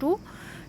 2,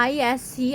ISC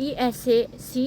ESC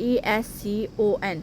ESCON।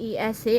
ESA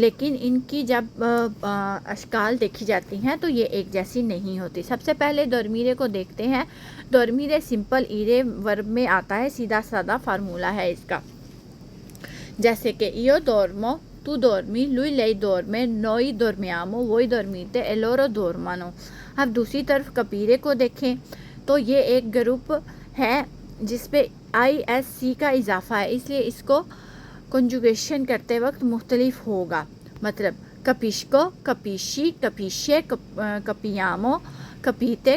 لیکن ان کی جب اشکال دیکھی جاتی ہیں تو یہ ایک جیسی نہیں ہوتی۔ سب سے پہلے دورمیرے کو دیکھتے ہیں۔ دورمیرے سمپل ایرے ورب میں آتا ہے، سیدھا سادہ فارمولا ہے اس کا، جیسے کہ ایو دورمو، تو دورمی، لوئی لئی دورمے، نوئی دورمیامو، وہی دورمیتے، ایلورو دورمانو۔ اب دوسری طرف کپیرے کو دیکھیں تو یہ ایک گروپ ہے جس پہ آئی ایس سی کا اضافہ ہے، اس لیے اس کو کنجوگیشن کرتے وقت مختلف ہوگا، مطلب کپیشکو، کپیشی، کپیشے، کپیامو، کپیتے،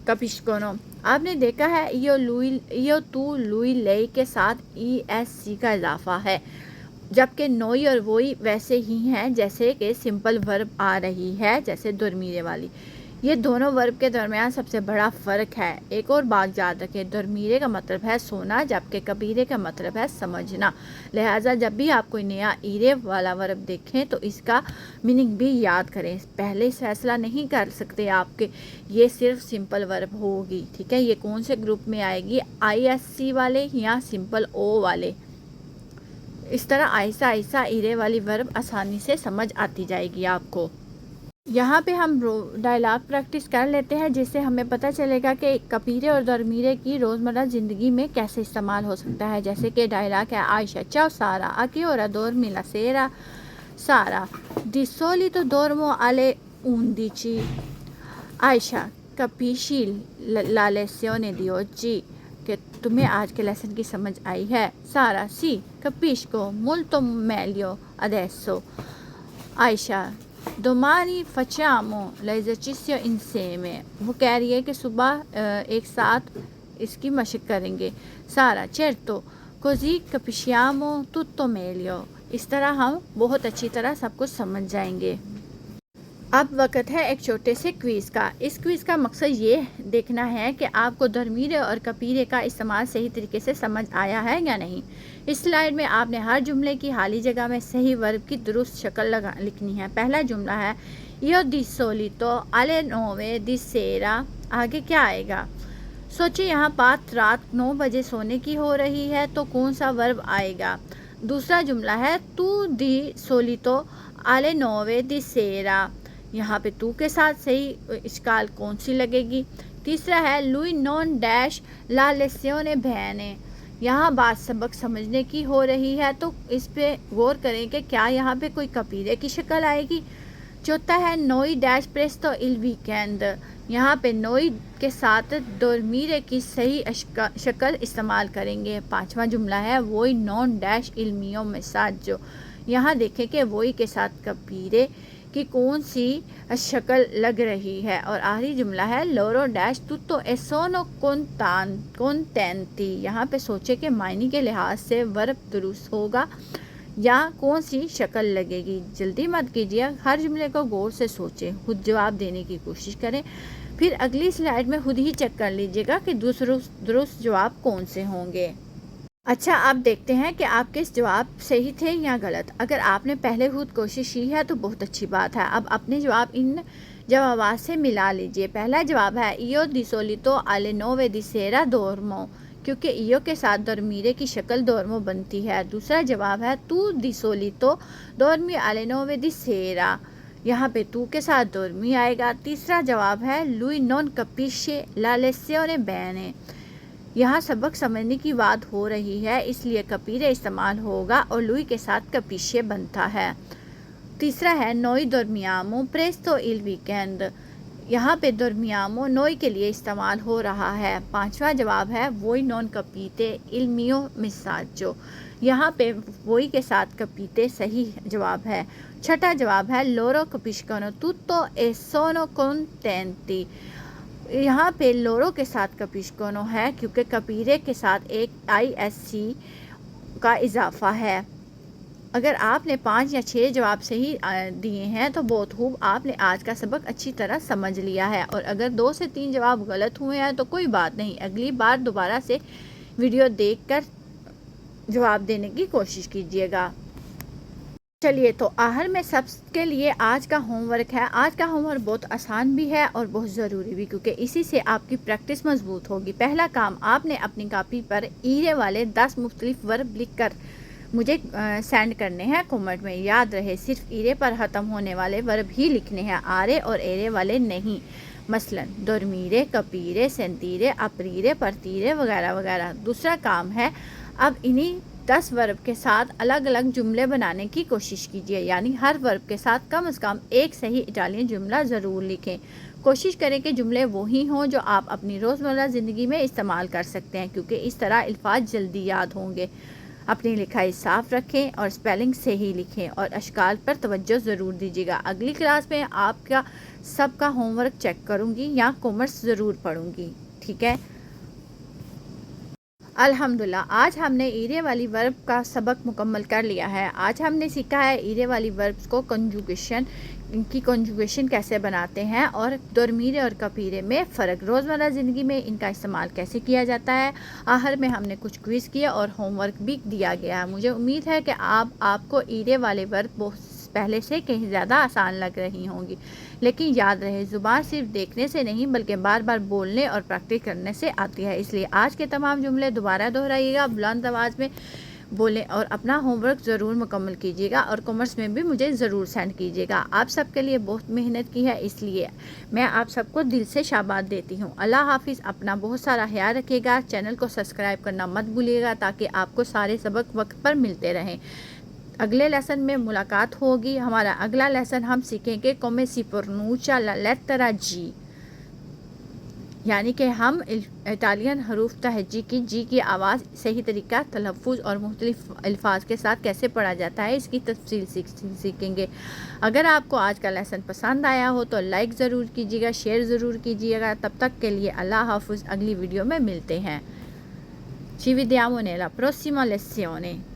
کپیشکونو۔ آپ نے دیکھا ہے ایو تو لوئی لئی کے ساتھ ای ایس سی کا اضافہ ہے، جبکہ نوئی اور ووئی ویسے ہی ہیں جیسے کہ سمپل ورب آ رہی ہے، جیسے دورمیرے والی۔ یہ دونوں ورب کے درمیان سب سے بڑا فرق ہے۔ ایک اور بات یاد رکھیں، دورمیرے کا مطلب ہے سونا، جبکہ کپیرے کا مطلب ہے سمجھنا۔ لہٰذا جب بھی آپ کوئی نیا ایرے والا ورب دیکھیں تو اس کا میننگ بھی یاد کریں۔ پہلے فیصلہ نہیں کر سکتے آپ کہ یہ صرف سمپل ورب ہوگی، ٹھیک ہے، یہ کون سے گروپ میں آئے گی، آئی ایس سی والے یا سمپل او والے۔ اس طرح آہستہ آہستہ ایرے والی ورب آسانی سے سمجھ آتی جائے گی آپ کو۔ یہاں پہ ہم ڈائلاگ پریکٹس کر لیتے ہیں، جس سے ہمیں پتہ چلے گا کہ کپیرے اور دورمیرے کی روزمرہ زندگی میں کیسے استعمال ہو سکتا ہے۔ جیسے کہ ڈائلاگ ہے، عائشہ چاو سارا اکی اورا dormi la sera Sara di solito dormo alle 11 عائشہ capisci la lezione di oggi کہ تمہیں آج کے لیسن کی سمجھ آئی ہے؟ سارا sì capisco molto meglio adesso عائشہ domani facciamo l'esercizio insieme وہ کہہ رہی ہے کہ صبح ایک ساتھ اس کی مشق کریں گے۔ سارا certo così capisciamo tutto meglio اس طرح ہم بہت اچھی طرح سب کچھ سمجھ جائیں گے۔ اب وقت ہے ایک چھوٹے سے کوئز کا۔ اس کوئز کا مقصد یہ دیکھنا ہے کہ آپ کو دورمیرے اور کپیرے کا استعمال صحیح طریقے سے سمجھ آیا ہے یا نہیں۔ اس سلائیڈ میں آپ نے ہر جملے کی خالی جگہ میں صحیح ورب کی درست شکل لکھنی ہے۔ پہلا جملہ ہے io di solito alle 9 di sera آگے کیا آئے گا؟ سوچیں، یہاں بات رات 9 بجے سونے کی ہو رہی ہے تو کون سا ورب آئے گا؟ دوسرا جملہ ہے tu di solito alle 9 di sera یہاں پہ تو کے ساتھ صحیح اشکال کون سی لگے گی؟ تیسرا ہے lui non dash la lezione bene یہاں بات سبق سمجھنے کی ہو رہی ہے تو اس پہ غور کریں کہ کیا یہاں پہ کوئی کپیرے کی شکل آئے گی۔ چوتھا ہے noi dash presto il weekend یہاں پہ نوئی کے ساتھ دورمیرے کی صحیح شکل استعمال کریں گے۔ پانچواں جملہ ہے voi non dash il mio messaggio یہاں دیکھیں کہ وہی کے ساتھ کپیرے کی کون سی شکل لگ رہی ہے۔ اور آخری جملہ ہے loro dash tutto e sono contenti یہاں پہ سوچے کہ معنی کے لحاظ سے ورب درست ہوگا یا کون سی شکل لگے گی۔ جلدی مت کیجیے، ہر جملے کو غور سے سوچیں، خود جواب دینے کی کوشش کریں، پھر اگلی سلائیڈ میں خود ہی چیک کر لیجیے گا کہ درست جواب کون سے ہوں گے۔ اچھا، آپ دیکھتے ہیں کہ آپ کے جواب صحیح تھے یا غلط۔ اگر آپ نے پہلے خود کوشش کی ہے تو بہت اچھی بات ہے۔ اب اپنے جواب ان جوابات سے ملا لیجئے۔ پہلا جواب ہے io di solito alle 9 di sera dormo کیونکہ ایو کے ساتھ دورمیرے کی شکل دورمو بنتی ہے۔ دوسرا جواب ہے tu di solito dormi alle 9 di sera یہاں پہ تو کے ساتھ دورمی آئے گا۔ تیسرا جواب ہے lui non capisce la lezione bene یہاں سبق سمجھنے کی بات ہو رہی ہے، اس لیے کپیرے استعمال ہوگا اور لوئی کے ساتھ کپیشے بنتا ہے۔ تیسرا ہے noi dormiamo presto il weekend یہاں پہ dormiamo نوئی کے لیے استعمال ہو رہا ہے۔ پانچواں جواب ہے voi non capite il mio messaggio یہاں پہ وہی کے ساتھ کپیتے صحیح جواب ہے۔ چھٹا جواب ہے loro capiscono tutto e sono contenti یہاں پہ لورو کے ساتھ کپیشکونو ہے کیونکہ کپیرے کے ساتھ ایک آئی ایس سی کا اضافہ ہے۔ اگر آپ نے 5 یا 6 جواب صحیح دیے ہیں تو بہت خوب، آپ نے آج کا سبق اچھی طرح سمجھ لیا ہے، اور اگر 2 سے 3 جواب غلط ہوئے ہیں تو کوئی بات نہیں، اگلی بار دوبارہ سے ویڈیو دیکھ کر جواب دینے کی کوشش کیجیے گا۔ چلیے، تو آخر میں سب کے لیے آج کا ہوم ورک ہے۔ آج کا ہوم ورک بہت آسان بھی ہے اور بہت ضروری بھی، کیونکہ اسی سے آپ کی پریکٹس مضبوط ہوگی۔ پہلا کام، آپ نے اپنی کاپی پر ایرے والے 10 مختلف ورب لکھ کر مجھے سینڈ کرنے ہیں کمنٹ میں۔ یاد رہے صرف ایرے پر ختم ہونے والے ورب ہی لکھنے ہیں، آرے اور ایرے والے نہیں۔ مثلا درمیرے، کپیرے، سنتیرے، اپریرے، پرتیرے وغیرہ وغیرہ۔ دوسرا کام ہے اب انہی 10 ورب کے ساتھ الگ الگ جملے بنانے کی کوشش کیجیے، یعنی ہر ورب کے ساتھ کم از کم ایک صحیح اٹالین جملہ ضرور لکھیں۔ کوشش کریں کہ جملے وہی ہوں جو آپ اپنی روزمرہ زندگی میں استعمال کر سکتے ہیں، کیونکہ اس طرح الفاظ جلدی یاد ہوں گے۔ اپنی لکھائی صاف رکھیں اور اسپیلنگ صحیح لکھیں اور اشکال پر توجہ ضرور دیجیے گا۔ اگلی کلاس میں آپ کا سب کا ہوم ورک چیک کروں گی یا کامرس ضرور پڑھوں گی، ٹھیک ہے؟ الحمدللہ آج ہم نے ایرے والی ورب کا سبق مکمل کر لیا ہے۔ آج ہم نے سیکھا ہے ایرے والی وربس کو کنجوگیشن کیسے بناتے ہیں اور درمیرے اور کپیرے میں فرق، روزمرہ زندگی میں ان کا استعمال کیسے کیا جاتا ہے۔ آخر میں ہم نے کچھ کوئز کیے اور ہوم ورک بھی دیا گیا ہے۔ مجھے امید ہے کہ آپ کو ایرے والے ورب بہت پہلے سے کہیں زیادہ آسان لگ رہی ہوں گی، لیکن یاد رہے زبان صرف دیکھنے سے نہیں بلکہ بار بار بولنے اور پریکٹس کرنے سے آتی ہے۔ اس لیے آج کے تمام جملے دوبارہ دہرائیے گا، بلند آواز میں بولیں اور اپنا ہوم ورک ضرور مکمل کیجیے گا اور کامرس میں بھی مجھے ضرور سینڈ کیجیے گا۔ آپ سب کے لیے بہت محنت کی ہے، اس لیے میں آپ سب کو دل سے شاباش دیتی ہوں۔ اللہ حافظ، اپنا بہت سارا خیال رکھیے گا، چینل کو سبسکرائب کرنا مت بھولیے گا تاکہ آپ کو سارے سبق وقت پر ملتے رہیں۔ اگلے لیسن میں ملاقات ہوگی۔ ہمارا اگلا لیسن ہم سیکھیں گے come si pronuncia la lettera G، یعنی کہ ہم اٹالین حروف تہجی کی جی کی آواز صحیح طریقہ تلفظ اور مختلف الفاظ کے ساتھ کیسے پڑھا جاتا ہے، اس کی تفصیل سیکھیں گے۔ اگر آپ کو آج کا لیسن پسند آیا ہو تو لائک ضرور کیجیے گا، شیئر ضرور کیجیے گا۔ تب تک کے لیے اللہ حافظ، اگلی ویڈیو میں ملتے ہیں۔ Ci vediamo nella prossima lezione۔